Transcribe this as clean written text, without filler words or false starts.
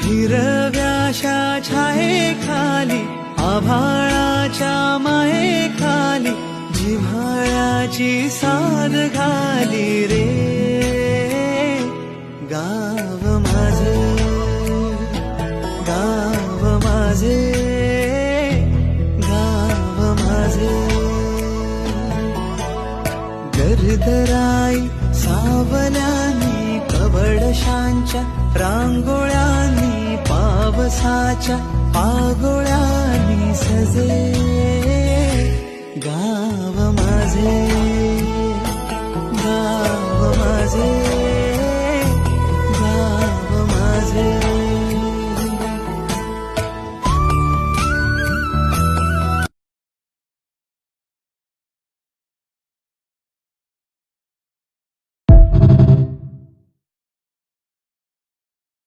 हिरव्याशा छायेखाली आभाळाच्या मायेखाली जिव्हाळ्याची साद घाली रे गाव माझे, गाव माझे, गाव माझे. गर्दराई सावल्यानी कवडशांच्या रांगोळ्यांनी पावसाच्या पागोळ्यांनी सजे गाव माझे, गाव माझे.